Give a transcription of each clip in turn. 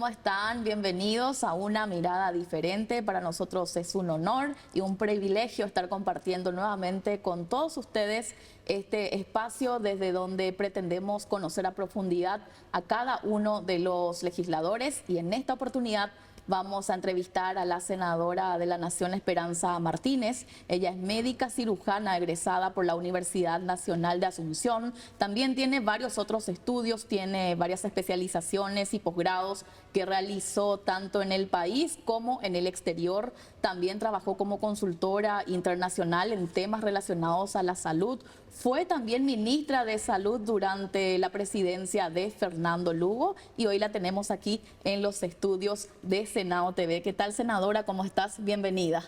¿Cómo están? Bienvenidos a Una Mirada Diferente. Para nosotros es un honor y un privilegio estar compartiendo nuevamente con todos ustedes este espacio desde donde pretendemos conocer a profundidad a cada uno de los legisladores, y en esta oportunidad vamos a entrevistar a la senadora de la Nación, Esperanza Martínez. Ella es médica cirujana egresada por la Universidad Nacional de Asunción. También tiene varios otros estudios, tiene varias especializaciones y posgrados que realizó tanto en el país como en el exterior. También trabajó como consultora internacional en temas relacionados a la salud. Fue también ministra de Salud durante la presidencia de Fernando Lugo y hoy la tenemos aquí en los estudios de Senado TV. ¿Qué tal, senadora? ¿Cómo estás? Bienvenida.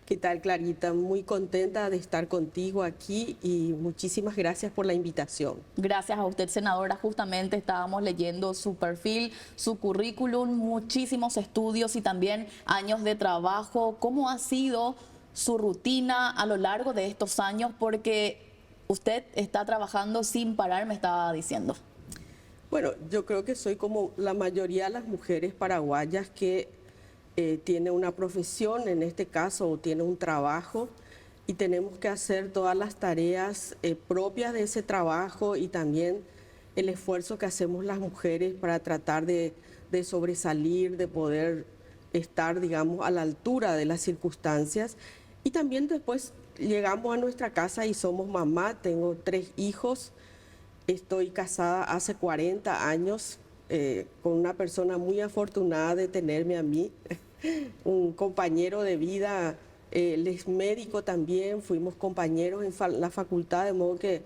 ¿Qué tal, Clarita? Muy contenta de estar contigo aquí y muchísimas gracias por la invitación. Gracias a usted, senadora. Justamente estábamos leyendo su perfil, su currículum, muchísimos estudios y también años de trabajo. ¿Cómo ha sido su rutina a lo largo de estos años? Porque usted está trabajando sin parar, me estaba diciendo. Bueno, yo creo que soy como la mayoría de las mujeres paraguayas que tiene una profesión, en este caso, o tiene un trabajo, y tenemos que hacer todas las tareas propias de ese trabajo y también el esfuerzo que hacemos las mujeres para tratar de sobresalir, de poder estar, digamos, a la altura de las circunstancias. Y también después llegamos a nuestra casa y somos mamá, tengo 3 hijos, estoy casada hace 40 años con una persona muy afortunada de tenerme a mí, un compañero de vida, él es médico también, fuimos compañeros en la facultad, de modo que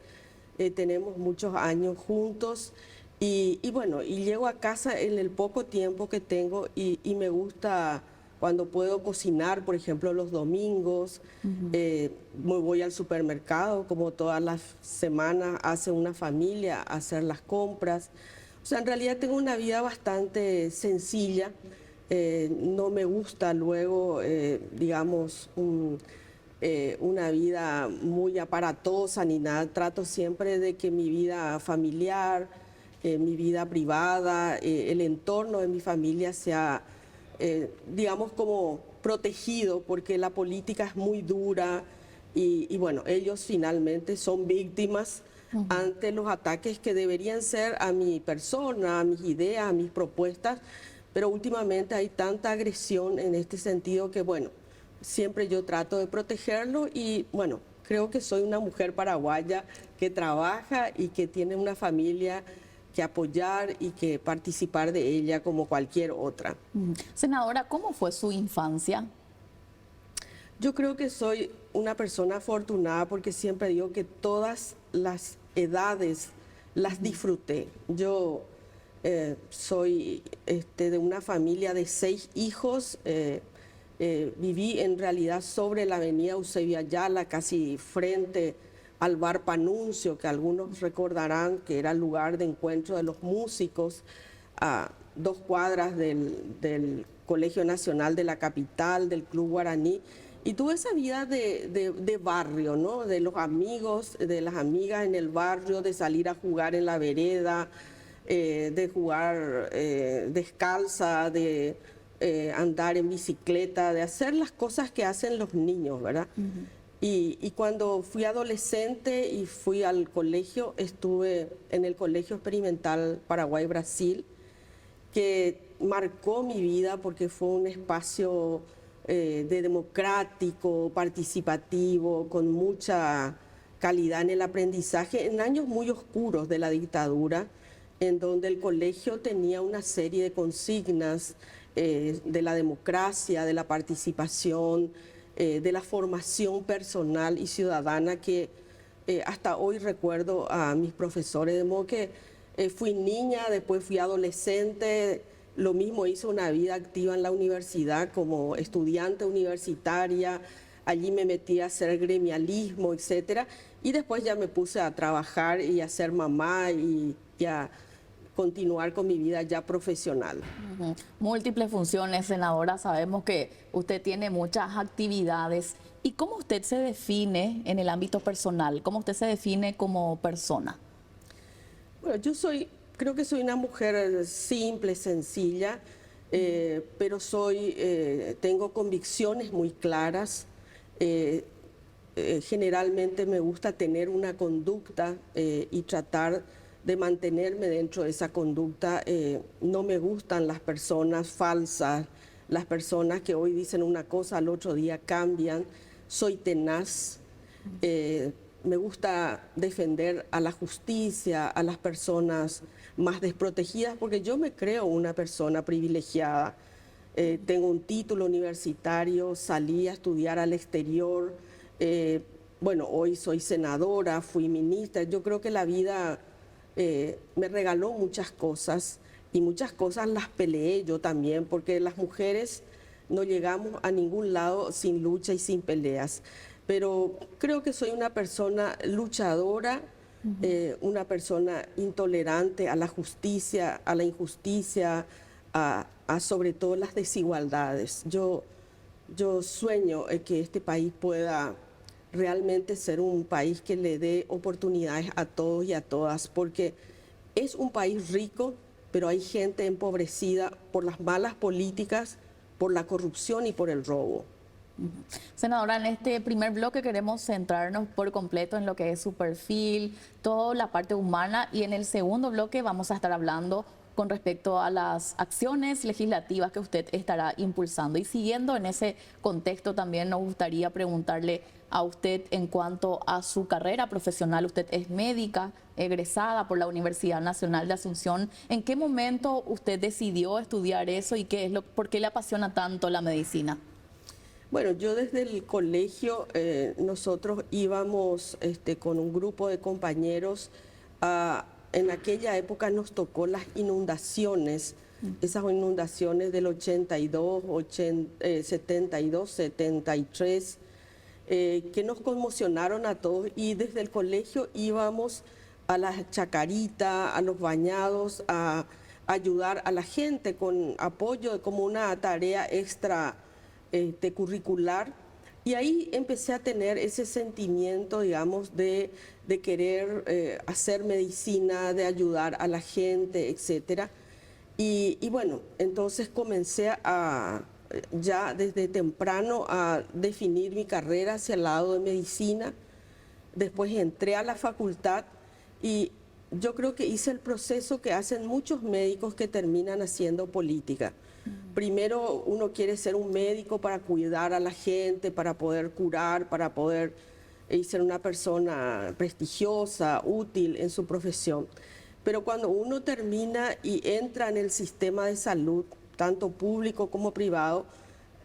tenemos muchos años juntos. Y bueno, y llego a casa en el poco tiempo que tengo y me gusta cuando puedo cocinar, por ejemplo, los domingos. Me voy al supermercado, como todas las semanas hace una familia, a hacer las compras. O sea, en realidad tengo una vida bastante sencilla. No me gusta luego, digamos, una vida muy aparatosa ni nada. Trato siempre de que mi vida familiar, mi vida privada, el entorno de mi familia sea, digamos, como protegido, porque la política es muy dura y bueno, ellos finalmente son víctimas ante los ataques que deberían ser a mi persona, a mis ideas, a mis propuestas, pero últimamente hay tanta agresión en este sentido que bueno, siempre yo trato de protegerlo y bueno, creo que soy una mujer paraguaya que trabaja y que tiene una familia que apoyar y que participar de ella como cualquier otra. Senadora, ¿cómo fue su infancia? Yo creo que soy una persona afortunada porque siempre digo que todas las edades las disfruté. Yo soy de una familia de 6 hijos. Viví en realidad sobre la avenida Eusebio Ayala, casi frente al bar Panuncio, que algunos recordarán que era el lugar de encuentro de los músicos, a 2 cuadras del Colegio Nacional de la capital, del Club Guaraní. Y tuve esa vida de barrio, ¿no? De los amigos, de las amigas en el barrio, de salir a jugar en la vereda, de jugar descalza, de andar en bicicleta, de hacer las cosas que hacen los niños, ¿verdad? Y cuando fui adolescente y fui al colegio, estuve en el Colegio Experimental Paraguay-Brasil, que marcó mi vida porque fue un espacio de democrático, participativo, con mucha calidad en el aprendizaje, en años muy oscuros de la dictadura, en donde el colegio tenía una serie de consignas de la democracia, de la participación, de la formación personal y ciudadana que hasta hoy recuerdo a mis profesores, de modo que fui niña, después fui adolescente, lo mismo hice una vida activa en la universidad como estudiante universitaria, allí me metí a hacer gremialismo, etcétera, y después ya me puse a trabajar y a ser mamá y a continuar con mi vida ya profesional. Múltiples funciones, senadora. Sabemos que usted tiene muchas actividades. ¿Y cómo usted se define en el ámbito personal? ¿Cómo usted se define como persona? Bueno, creo que soy una mujer simple, sencilla. pero tengo convicciones muy claras. Generalmente me gusta tener una conducta y tratar de mantenerme dentro de esa conducta. No me gustan las personas falsas, las personas que hoy dicen una cosa, al otro día cambian. Soy tenaz. Me gusta defender a la justicia, a las personas más desprotegidas, porque yo me creo una persona privilegiada. Tengo un título universitario, salí a estudiar al exterior. Bueno, hoy soy senadora, fui ministra. Yo creo que la vida me regaló muchas cosas y muchas cosas las peleé yo también, porque las mujeres no llegamos a ningún lado sin lucha y sin peleas. Pero creo que soy una persona luchadora, una persona intolerante a la justicia, a la injusticia, a sobre todo las desigualdades. Yo sueño que este país pueda realmente ser un país que le dé oportunidades a todos y a todas, porque es un país rico, pero hay gente empobrecida por las malas políticas, por la corrupción y por el robo. Senadora, en este primer bloque queremos centrarnos por completo en lo que es su perfil, toda la parte humana, y en el segundo bloque vamos a estar hablando con respecto a las acciones legislativas que usted estará impulsando. Y siguiendo en ese contexto, también nos gustaría preguntarle a usted en cuanto a su carrera profesional. Usted es médica, egresada por la Universidad Nacional de Asunción. ¿En qué momento usted decidió estudiar eso y por qué le apasiona tanto la medicina? Bueno, yo desde el colegio, nosotros íbamos con un grupo de compañeros en aquella época nos tocó las inundaciones, esas inundaciones del 82, 72, 73, que nos conmocionaron a todos, y desde el colegio íbamos a la chacarita, a los bañados, a ayudar a la gente con apoyo como una tarea extra curricular. Y ahí empecé a tener ese sentimiento, digamos, de querer hacer medicina, de ayudar a la gente, etcétera. Y bueno, entonces comencé ya desde temprano a definir mi carrera hacia el lado de medicina. Después entré a la facultad y yo creo que hice el proceso que hacen muchos médicos que terminan haciendo política. Primero uno quiere ser un médico para cuidar a la gente, para poder curar, para poder ser una persona prestigiosa, útil en su profesión. Pero cuando uno termina y entra en el sistema de salud, tanto público como privado,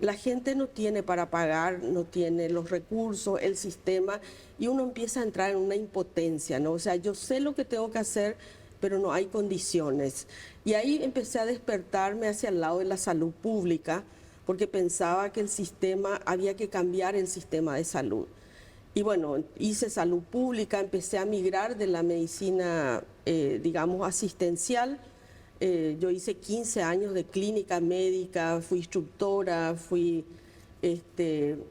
la gente no tiene para pagar, no tiene los recursos, el sistema, y uno empieza a entrar en una impotencia, ¿no? O sea, yo sé lo que tengo que hacer, pero no hay condiciones. Y ahí empecé a despertarme hacia el lado de la salud pública, porque pensaba que había que cambiar el sistema de salud. Y bueno, hice salud pública, empecé a migrar de la medicina, digamos, asistencial. Yo hice 15 años de clínica médica, fui instructora, fui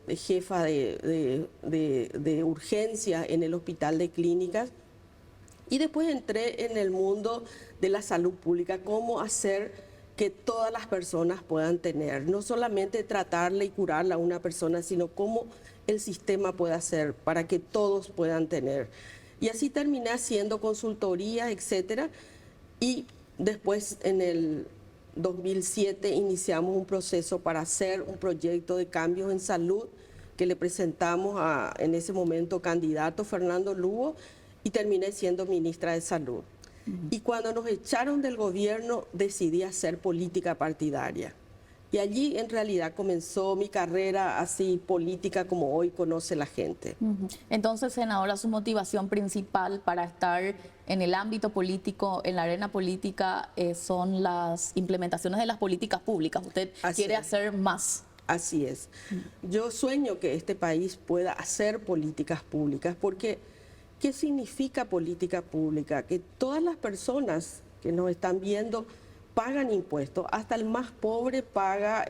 jefa de urgencia en el hospital de clínicas. Y después entré en el mundo de la salud pública, cómo hacer que todas las personas puedan tener, no solamente tratarle y curarla a una persona, sino cómo el sistema puede hacer para que todos puedan tener. Y así terminé haciendo consultoría, etcétera. Y después en el 2007 iniciamos un proceso para hacer un proyecto de cambios en salud que le presentamos en ese momento candidato Fernando Lugo, y terminé siendo ministra de Salud. Y cuando nos echaron del gobierno decidí hacer política partidaria. Y allí en realidad comenzó mi carrera así política como hoy conoce la gente. Entonces, senadora, su motivación principal para estar en el ámbito político, en la arena política, son las implementaciones de las políticas públicas. Usted quiere hacer más. Así es. Yo sueño que este país pueda hacer políticas públicas, porque ¿qué significa política pública? Que todas las personas que nos están viendo pagan impuestos, hasta el más pobre paga,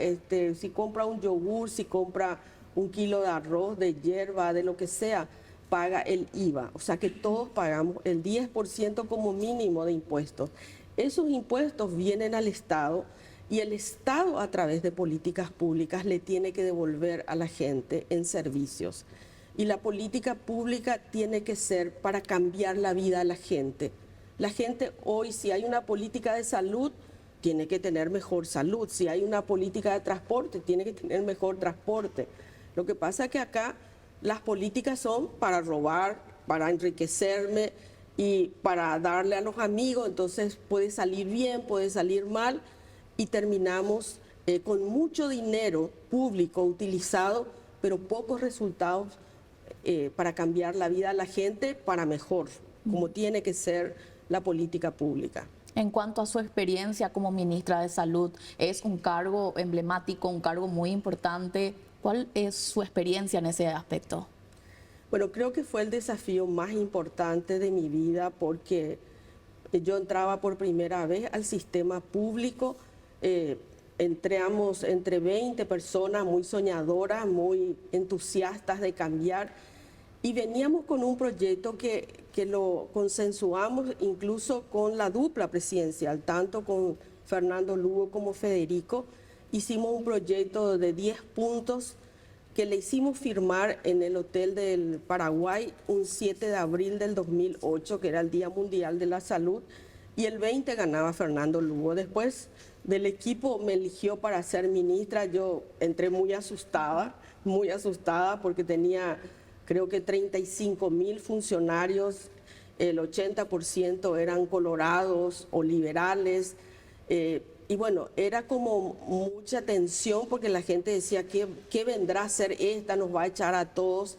si compra un yogur, si compra un kilo de arroz, de hierba, de lo que sea, paga el IVA. O sea que todos pagamos el 10% como mínimo de impuestos. Esos impuestos vienen al Estado y el Estado a través de políticas públicas le tiene que devolver a la gente en servicios. Y la política pública tiene que ser para cambiar la vida de la gente. La gente hoy, si hay una política de salud, tiene que tener mejor salud. Si hay una política de transporte, tiene que tener mejor transporte. Lo que pasa es que acá las políticas son para robar, para enriquecerme y para darle a los amigos. Entonces puede salir bien, puede salir mal y terminamos con mucho dinero público utilizado, pero pocos resultados para cambiar la vida de la gente para mejor, como tiene que ser la política pública. En cuanto a su experiencia como ministra de Salud, es un cargo emblemático, un cargo muy importante. ¿Cuál es su experiencia en ese aspecto? Bueno, creo que fue el desafío más importante de mi vida porque yo entraba por primera vez al sistema público. Entramos entre 20 personas muy soñadoras, muy entusiastas de cambiar. Y veníamos con un proyecto que lo consensuamos incluso con la dupla presidencial, tanto con Fernando Lugo como Federico. Hicimos un proyecto de 10 puntos que le hicimos firmar en el Hotel del Paraguay un 7 de abril del 2008, que era el Día Mundial de la Salud, y el 20 ganaba Fernando Lugo. Después del equipo me eligió para ser ministra. Yo entré muy asustada porque tenía creo que 35.000 funcionarios, el 80% eran colorados o liberales. Y bueno, era como mucha tensión porque la gente decía, ¿qué vendrá a ser esta? Nos va a echar a todos.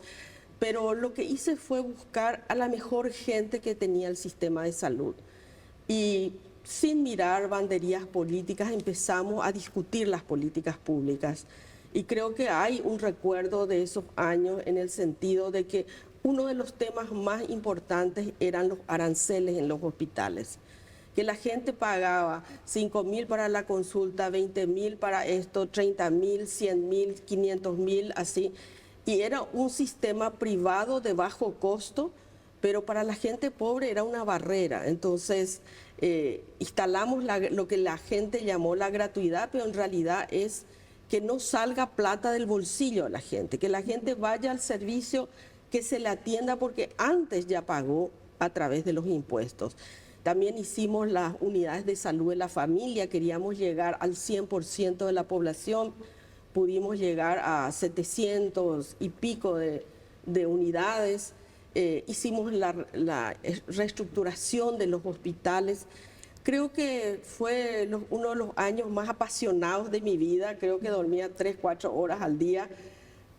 Pero lo que hice fue buscar a la mejor gente que tenía el sistema de salud. Y sin mirar banderías políticas empezamos a discutir las políticas públicas. Y creo que hay un recuerdo de esos años en el sentido de que uno de los temas más importantes eran los aranceles en los hospitales. Que la gente pagaba 5.000 para la consulta, 20.000 para esto, 30.000, 100.000, 500.000, así. Y era un sistema privado de bajo costo, pero para la gente pobre era una barrera. Entonces, instalamos lo que la gente llamó la gratuidad, pero en realidad es que no salga plata del bolsillo a la gente, que la gente vaya al servicio, que se le atienda porque antes ya pagó a través de los impuestos. También hicimos las unidades de salud de la familia, queríamos llegar al 100% de la población, pudimos llegar a 700 y pico de unidades. Hicimos la reestructuración de los hospitales. Creo que fue uno de los años más apasionados de mi vida. Creo que dormía 3, 4 horas al día,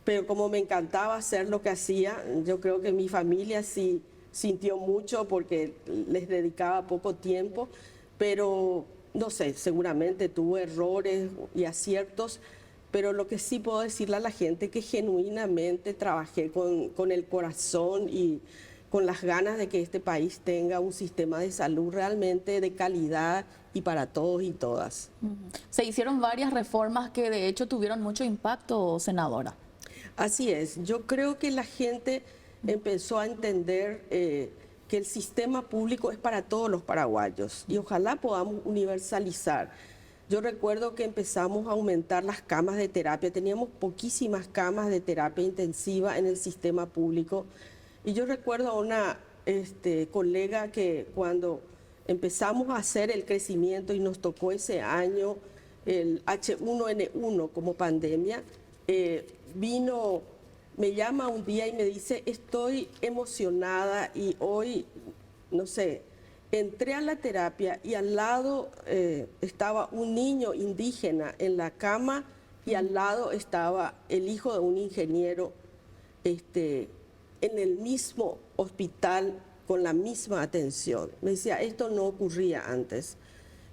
pero como me encantaba hacer lo que hacía, yo creo que mi familia sí sintió mucho porque les dedicaba poco tiempo, pero no sé, seguramente tuve errores y aciertos, pero lo que sí puedo decirle a la gente es que genuinamente trabajé con el corazón y con las ganas de que este país tenga un sistema de salud realmente de calidad y para todos y todas. Se hicieron varias reformas que de hecho tuvieron mucho impacto, senadora. Así es, yo creo que la gente empezó a entender que el sistema público es para todos los paraguayos y ojalá podamos universalizar. Yo recuerdo que empezamos a aumentar las camas de terapia, teníamos poquísimas camas de terapia intensiva en el sistema público. Y yo recuerdo a una colega que cuando empezamos a hacer el crecimiento y nos tocó ese año el H1N1 como pandemia, me llama un día y me dice, estoy emocionada y hoy, no sé, entré a la terapia y al lado estaba un niño indígena en la cama y al lado estaba el hijo de un ingeniero en el mismo hospital con la misma atención. Me decía, esto no ocurría antes.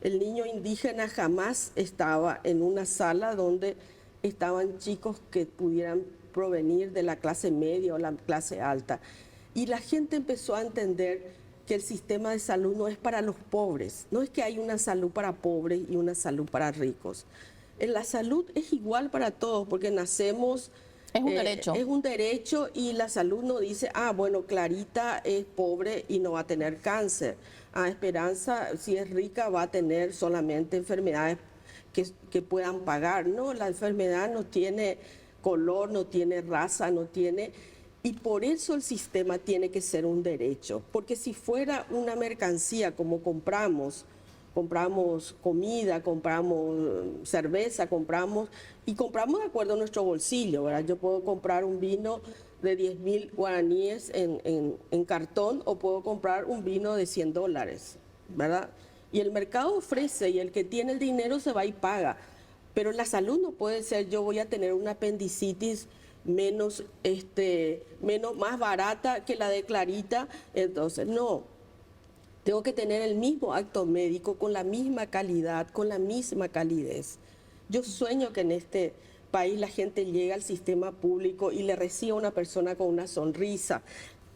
El niño indígena jamás estaba en una sala donde estaban chicos que pudieran provenir de la clase media o la clase alta. Y la gente empezó a entender que el sistema de salud no es para los pobres, no es que hay una salud para pobres y una salud para ricos. La salud es igual para todos porque nacemos... Es un derecho. Es un derecho y la salud no dice, bueno, Clarita es pobre y no va a tener cáncer. Esperanza, si es rica, va a tener solamente enfermedades que puedan pagar. No, la enfermedad no tiene color, no tiene raza, no tiene... Y por eso el sistema tiene que ser un derecho, porque si fuera una mercancía como compramos comida, compramos cerveza, compramos de acuerdo a nuestro bolsillo, ¿verdad? Yo puedo comprar un vino de 10.000 guaraníes en cartón o puedo comprar un vino de $100, ¿verdad? Y el mercado ofrece y el que tiene el dinero se va y paga. Pero la salud no puede ser, yo voy a tener una apendicitis más barata que la de Clarita, entonces no. Tengo que tener el mismo acto médico con la misma calidad, con la misma calidez. Yo sueño que en este país la gente llegue al sistema público y le reciba a una persona con una sonrisa,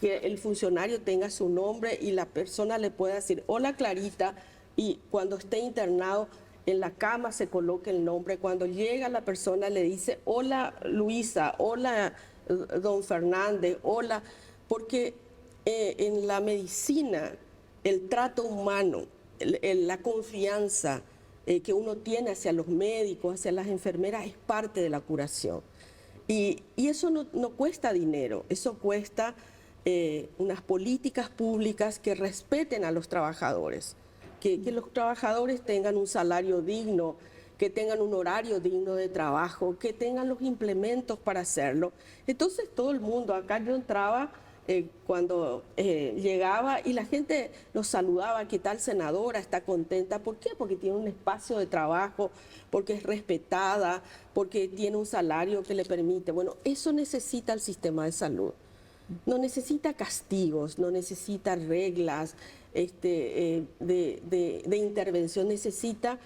que el funcionario tenga su nombre y la persona le pueda decir, hola Clarita, y cuando esté internado en la cama se coloque el nombre. Cuando llega la persona le dice, hola Luisa, hola don Fernández, hola, porque en la medicina el trato humano, la confianza que uno tiene hacia los médicos, hacia las enfermeras, es parte de la curación. Y eso no cuesta dinero, eso cuesta unas políticas públicas que respeten a los trabajadores, que los trabajadores tengan un salario digno, que tengan un horario digno de trabajo, que tengan los implementos para hacerlo. Entonces todo el mundo, acá yo entraba cuando llegaba y la gente nos saludaba, ¿qué tal senadora? ¿Está contenta? ¿Por qué? Porque tiene un espacio de trabajo, porque es respetada, porque tiene un salario que le permite. Bueno, eso necesita el sistema de salud. No necesita castigos, no necesita reglas de intervención, necesita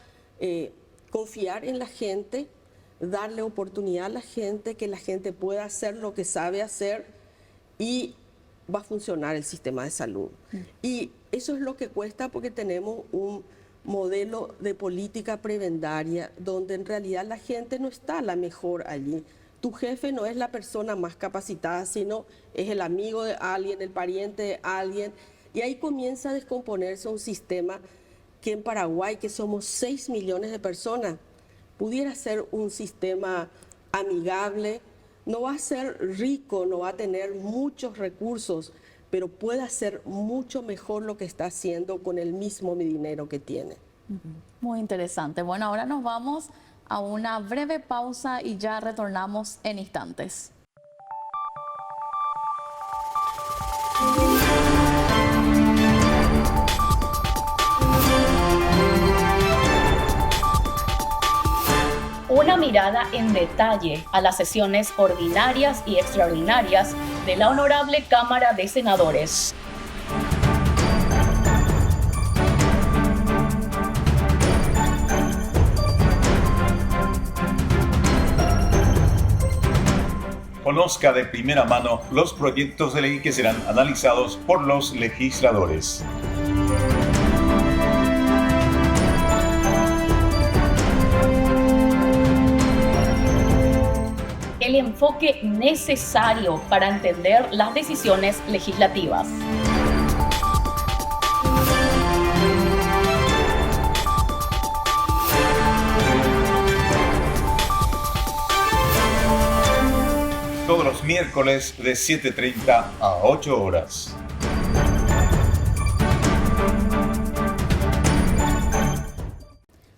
confiar en la gente, darle oportunidad a la gente, que la gente pueda hacer lo que sabe hacer y va a funcionar el sistema de salud. Y eso es lo que cuesta porque tenemos un modelo de política prebendaria donde en realidad la gente no está la mejor allí. Tu jefe no es la persona más capacitada, sino es el amigo de alguien, el pariente de alguien. Y ahí comienza a descomponerse un sistema que en Paraguay, que somos 6 millones de personas, pudiera ser un sistema amigable. No va a ser rico, no va a tener muchos recursos, pero puede hacer mucho mejor lo que está haciendo con el mismo dinero que tiene. Muy interesante. Bueno, ahora nos vamos a una breve pausa y ya retornamos en instantes. Una mirada en detalle a las sesiones ordinarias y extraordinarias de la Honorable Cámara de Senadores. Conozca de primera mano los proyectos de ley que serán analizados por los legisladores. El enfoque necesario para entender las decisiones legislativas. Todos los miércoles de 7:30 a 8 horas.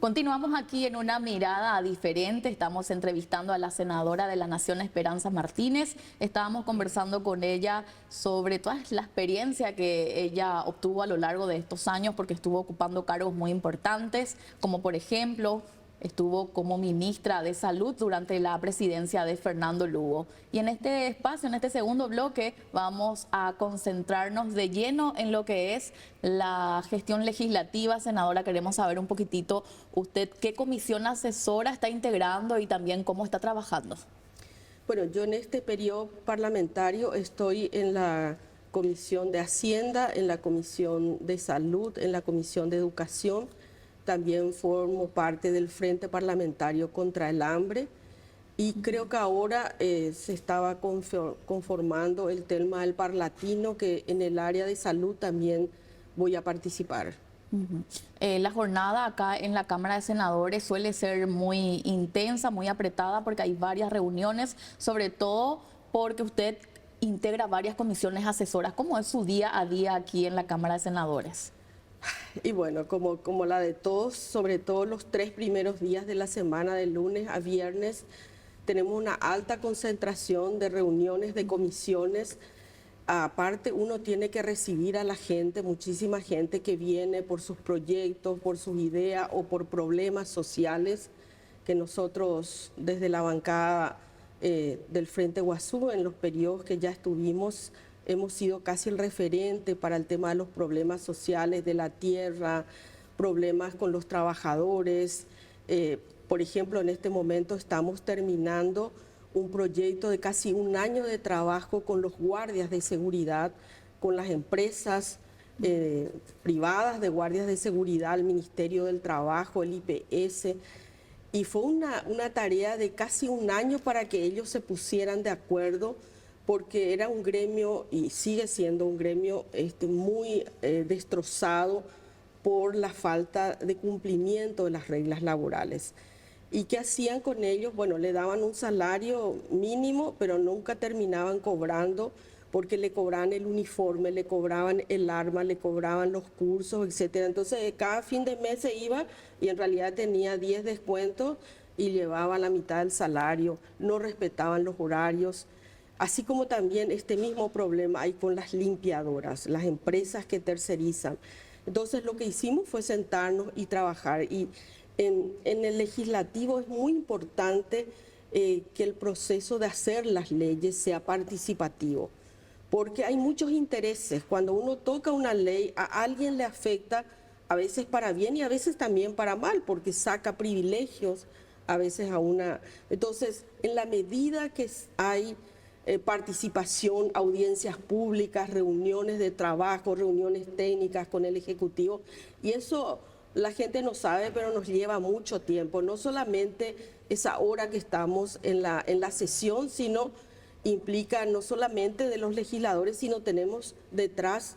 Continuamos aquí en una mirada diferente. Estamos entrevistando a la senadora de la Nación, Esperanza Martínez. Estábamos conversando con ella sobre toda la experiencia que ella obtuvo a lo largo de estos años, porque estuvo ocupando cargos muy importantes, como por ejemplo estuvo como ministra de Salud durante la presidencia de Fernando Lugo. Y en este espacio, en este segundo bloque, vamos a concentrarnos de lleno en lo que es la gestión legislativa. Senadora, queremos saber un poquitito usted qué comisión asesora está integrando y también cómo está trabajando. Bueno, yo en este periodo parlamentario estoy en la Comisión de Hacienda, en la Comisión de Salud, en la Comisión de Educación. También formo parte del Frente Parlamentario contra el Hambre y creo que ahora se estaba conformando el tema del Parlatino, que en el área de salud también voy a participar. Ujú. La jornada acá en la Cámara de Senadores suele ser muy intensa, muy apretada, porque hay varias reuniones, sobre todo porque usted integra varias comisiones asesoras. ¿Cómo es su día a día aquí en la Cámara de Senadores? Y bueno, como la de todos, sobre todo los 3 primeros días de la semana, de lunes a viernes, tenemos una alta concentración de reuniones, de comisiones. Aparte, uno tiene que recibir a la gente, muchísima gente que viene por sus proyectos, por sus ideas o por problemas sociales que nosotros desde la bancada del Frente Guasú, en los periodos que ya estuvimos, hemos sido casi el referente para el tema de los problemas sociales de la tierra, problemas con los trabajadores. Por ejemplo, en este momento estamos terminando un proyecto de casi un año de trabajo con los guardias de seguridad, con las empresas privadas de guardias de seguridad, el Ministerio del Trabajo, el IPS. Y fue una tarea de casi un año para que ellos se pusieran de acuerdo, porque era un gremio y sigue siendo un gremio muy destrozado por la falta de cumplimiento de las reglas laborales. ¿Y qué hacían con ellos? Bueno, le daban un salario mínimo, pero nunca terminaban cobrando, porque le cobraban el uniforme, le cobraban el arma, le cobraban los cursos, etcétera. Entonces, cada fin de mes se iba y en realidad tenía 10 descuentos y llevaba la mitad del salario, no respetaban los horarios. Así como también este mismo problema hay con las limpiadoras, las empresas que tercerizan. Entonces, lo que hicimos fue sentarnos y trabajar. Y en el legislativo es muy importante que el proceso de hacer las leyes sea participativo, porque hay muchos intereses. Cuando uno toca una ley, a alguien le afecta, a veces para bien y a veces también para mal, porque saca privilegios a veces a una. Entonces, en la medida que hay participación, audiencias públicas, reuniones de trabajo, reuniones técnicas con el Ejecutivo, y eso la gente no sabe, pero nos lleva mucho tiempo, no solamente esa hora que estamos en la sesión, sino implica no solamente de los legisladores, sino tenemos detrás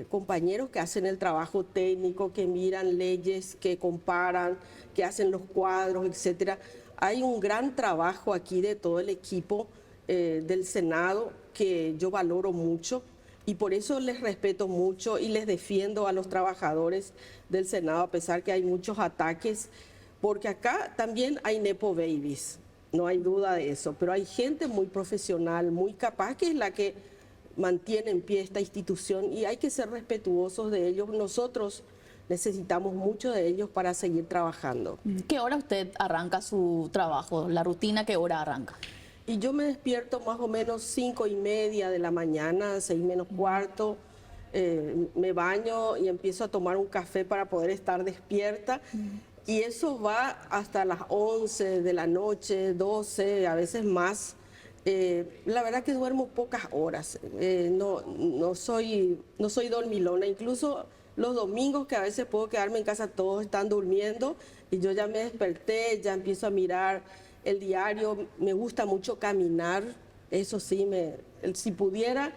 compañeros que hacen el trabajo técnico, que miran leyes, que comparan, que hacen los cuadros, etcétera. Hay un gran trabajo aquí de todo el equipo del Senado que yo valoro mucho y por eso les respeto mucho y les defiendo a los trabajadores del Senado, a pesar que hay muchos ataques, porque acá también hay nepo babies, no hay duda de eso, pero hay gente muy profesional, muy capaz, que es la que mantiene en pie esta institución y hay que ser respetuosos de ellos. Nosotros necesitamos mucho de ellos para seguir trabajando. ¿Qué hora usted arranca su trabajo? ¿La rutina qué hora arranca? Y yo me despierto más o menos 5:30 de la mañana, 6 menos cuarto. Me baño y empiezo a tomar un café para poder estar despierta. Y eso va hasta las 11 de la noche, 12, a veces más. La verdad que duermo pocas horas. No soy dormilona. Incluso los domingos, que a veces puedo quedarme en casa, todos están durmiendo y yo ya me desperté, ya empiezo a mirar el diario. Me gusta mucho caminar, eso sí, si pudiera,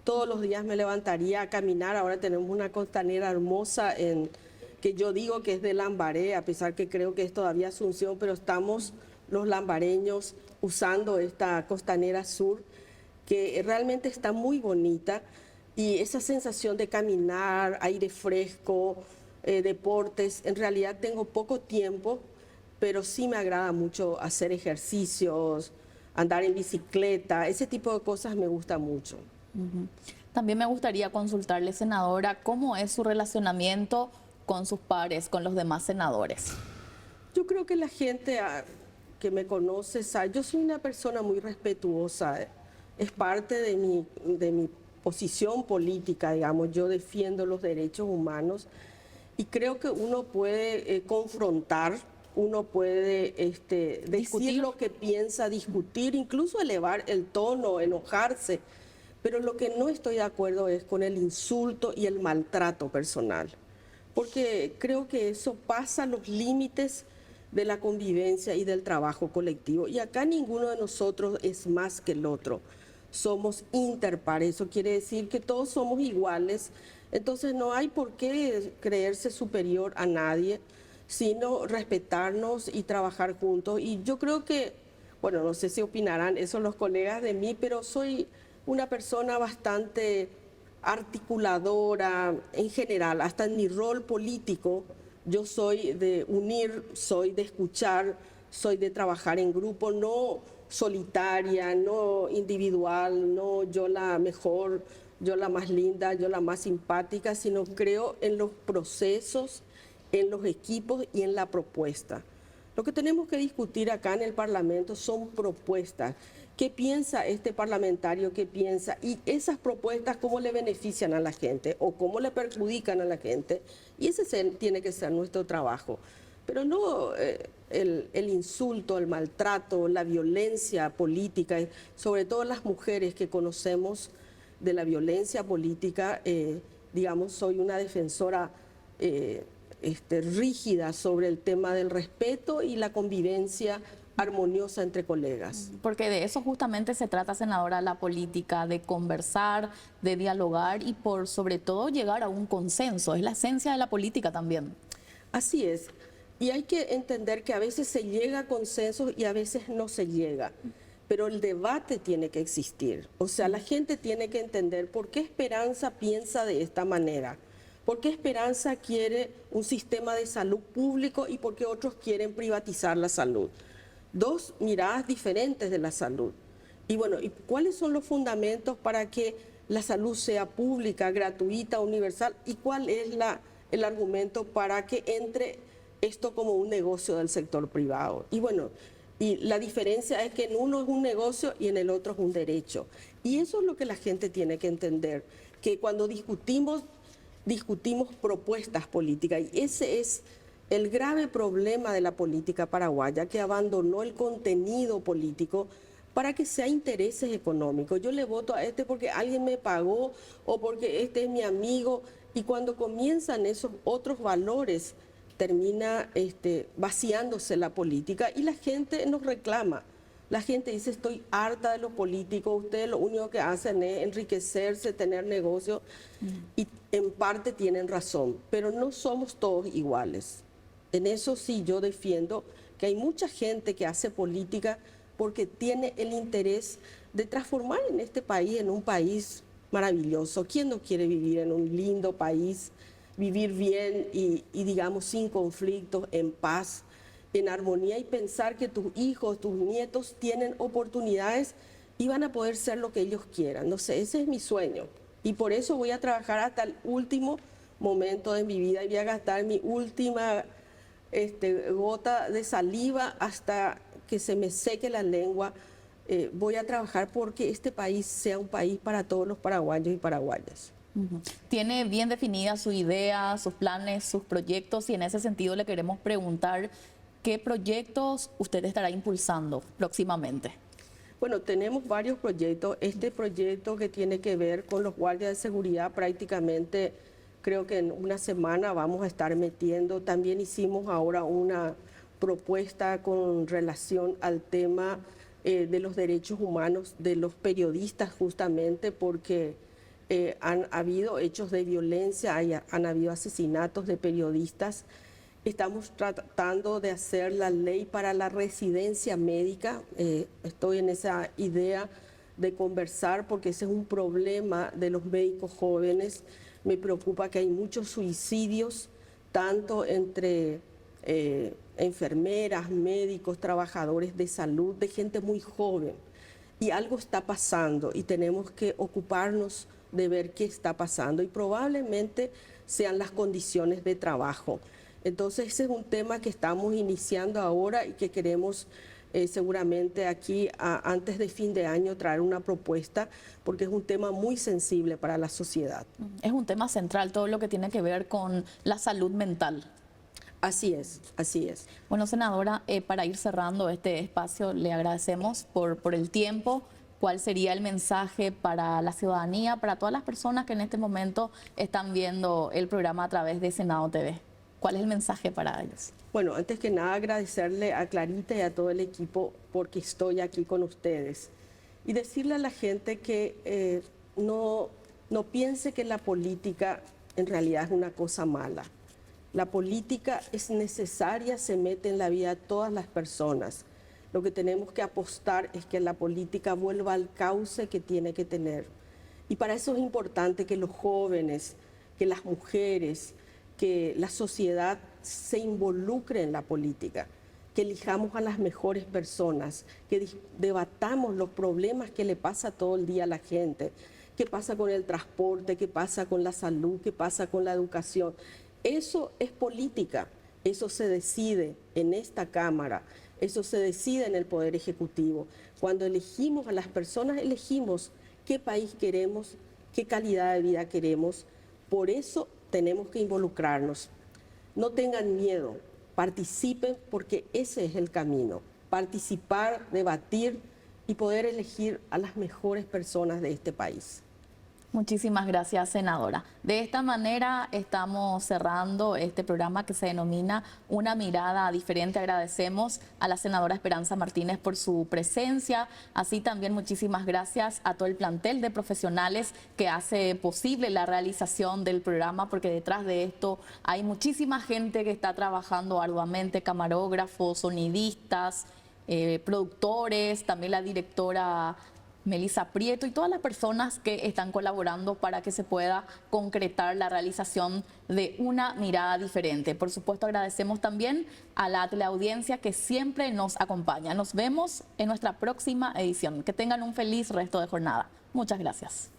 todos los días me levantaría a caminar. Ahora tenemos una costanera hermosa que yo digo que es de Lambaré, a pesar que creo que es todavía Asunción, pero estamos los lambareños usando esta costanera sur, que realmente está muy bonita, y esa sensación de caminar, aire fresco, deportes. En realidad tengo poco tiempo, pero sí me agrada mucho hacer ejercicios, andar en bicicleta, ese tipo de cosas me gusta mucho. También me gustaría consultarle, senadora, ¿cómo es su relacionamiento con sus pares, con los demás senadores? Yo creo que la gente que me conoce sabe, yo soy una persona muy respetuosa, es parte de mi posición política, digamos. Yo defiendo los derechos humanos y creo que uno puede confrontar, uno puede decir lo que piensa, discutir, incluso elevar el tono, enojarse, pero lo que no estoy de acuerdo es con el insulto y el maltrato personal, porque creo que eso pasa los límites de la convivencia y del trabajo colectivo. Y acá ninguno de nosotros es más que el otro. Somos interpares, eso quiere decir que todos somos iguales Entonces no hay por qué creerse superior a nadie, sino respetarnos y trabajar juntos. Y yo creo que, bueno, no sé si opinarán eso los colegas de mí, pero soy una persona bastante articuladora en general, hasta en mi rol político. Yo soy de unir, soy de escuchar, soy de trabajar en grupo, no solitaria, no individual, no yo la mejor, yo la más linda, yo la más simpática, sino creo en los procesos, en los equipos y en la propuesta. Lo que tenemos que discutir acá en el Parlamento son propuestas. ¿Qué piensa este parlamentario? ¿Qué piensa? Y esas propuestas, ¿cómo le benefician a la gente o cómo le perjudican a la gente? Y ese tiene que ser nuestro trabajo. Pero no el insulto, el maltrato, la violencia política, sobre todo las mujeres que conocemos de la violencia política, digamos, soy una defensora rígida sobre el tema del respeto y la convivencia armoniosa entre colegas. Porque de eso justamente se trata, senadora, la política, de conversar, de dialogar y por sobre todo llegar a un consenso. Es la esencia de la política también. Así es. Y hay que entender que a veces se llega a consensos y a veces no se llega. Pero el debate tiene que existir. O sea, la gente tiene que entender por qué Esperanza piensa de esta manera. ¿Por qué Esperanza quiere un sistema de salud público y por qué otros quieren privatizar la salud? Dos miradas diferentes de la salud. Y bueno, ¿y cuáles son los fundamentos para que la salud sea pública, gratuita, universal? ¿Y cuál es el argumento para que entre esto como un negocio del sector privado? Y bueno, y la diferencia es que en uno es un negocio y en el otro es un derecho. Y eso es lo que la gente tiene que entender, que cuando discutimos propuestas políticas, y ese es el grave problema de la política paraguaya, que abandonó el contenido político para que sea intereses económicos. Yo le voto a este porque alguien me pagó o porque este es mi amigo, y cuando comienzan esos otros valores termina vaciándose la política y la gente nos reclama. La gente dice: estoy harta de los políticos, ustedes lo único que hacen es enriquecerse, tener negocio, y en parte tienen razón, pero no somos todos iguales. En eso sí yo defiendo que hay mucha gente que hace política porque tiene el interés de transformar en este país en un país maravilloso. ¿Quién no quiere vivir en un lindo país, vivir bien y digamos sin conflictos, en paz, en armonía, y pensar que tus hijos, tus nietos tienen oportunidades y van a poder ser lo que ellos quieran? No sé, ese es mi sueño y por eso voy a trabajar hasta el último momento de mi vida y voy a gastar mi última gota de saliva hasta que se me seque la lengua. Voy a trabajar porque este país sea un país para todos los paraguayos y paraguayas. Tiene bien definida su idea, sus planes, sus proyectos, y en ese sentido le queremos preguntar qué proyectos usted estará impulsando próximamente. Bueno, tenemos varios proyectos. Este proyecto que tiene que ver con los guardias de seguridad, prácticamente creo que en una semana vamos a estar metiendo. También hicimos ahora una propuesta con relación al tema de los derechos humanos de los periodistas, justamente porque han habido hechos de violencia, han habido asesinatos de periodistas. Estamos tratando de hacer la ley para la residencia médica. Estoy en esa idea de conversar porque ese es un problema de los médicos jóvenes. Me preocupa que hay muchos suicidios, tanto entre enfermeras, médicos, trabajadores de salud, de gente muy joven. Y algo está pasando y tenemos que ocuparnos de ver qué está pasando, y probablemente sean las condiciones de trabajo. Entonces ese es un tema que estamos iniciando ahora y que queremos seguramente aquí antes de fin de año traer una propuesta, porque es un tema muy sensible para la sociedad. Es un tema central todo lo que tiene que ver con la salud mental. Así es, así es. Bueno, senadora, para ir cerrando este espacio, le agradecemos por el tiempo. ¿Cuál sería el mensaje para la ciudadanía, para todas las personas que en este momento están viendo el programa a través de Senado TV? ¿Cuál es el mensaje para ellos? Bueno, antes que nada agradecerle a Clarita y a todo el equipo porque estoy aquí con ustedes. Y decirle a la gente que no piense que la política en realidad es una cosa mala. La política es necesaria, se mete en la vida de todas las personas. Lo que tenemos que apostar es que la política vuelva al cauce que tiene que tener. Y para eso es importante que los jóvenes, que las mujeres, que la sociedad se involucre en la política, que elijamos a las mejores personas, que debatamos los problemas que le pasa todo el día a la gente, qué pasa con el transporte, qué pasa con la salud, qué pasa con la educación. Eso es política, eso se decide en esta Cámara, eso se decide en el Poder Ejecutivo. Cuando elegimos a las personas, elegimos qué país queremos, qué calidad de vida queremos. Por eso tenemos que involucrarnos. No tengan miedo, participen porque ese es el camino. Participar, debatir y poder elegir a las mejores personas de este país. Muchísimas gracias, senadora. De esta manera estamos cerrando este programa que se denomina Una mirada diferente. Agradecemos a la senadora Esperanza Martínez por su presencia. Así también muchísimas gracias a todo el plantel de profesionales que hace posible la realización del programa, porque detrás de esto hay muchísima gente que está trabajando arduamente, camarógrafos, sonidistas, productores, también la directora Melissa Prieto y todas las personas que están colaborando para que se pueda concretar la realización de Una mirada diferente. Por supuesto, agradecemos también a la teleaudiencia que siempre nos acompaña. Nos vemos en nuestra próxima edición. Que tengan un feliz resto de jornada. Muchas gracias.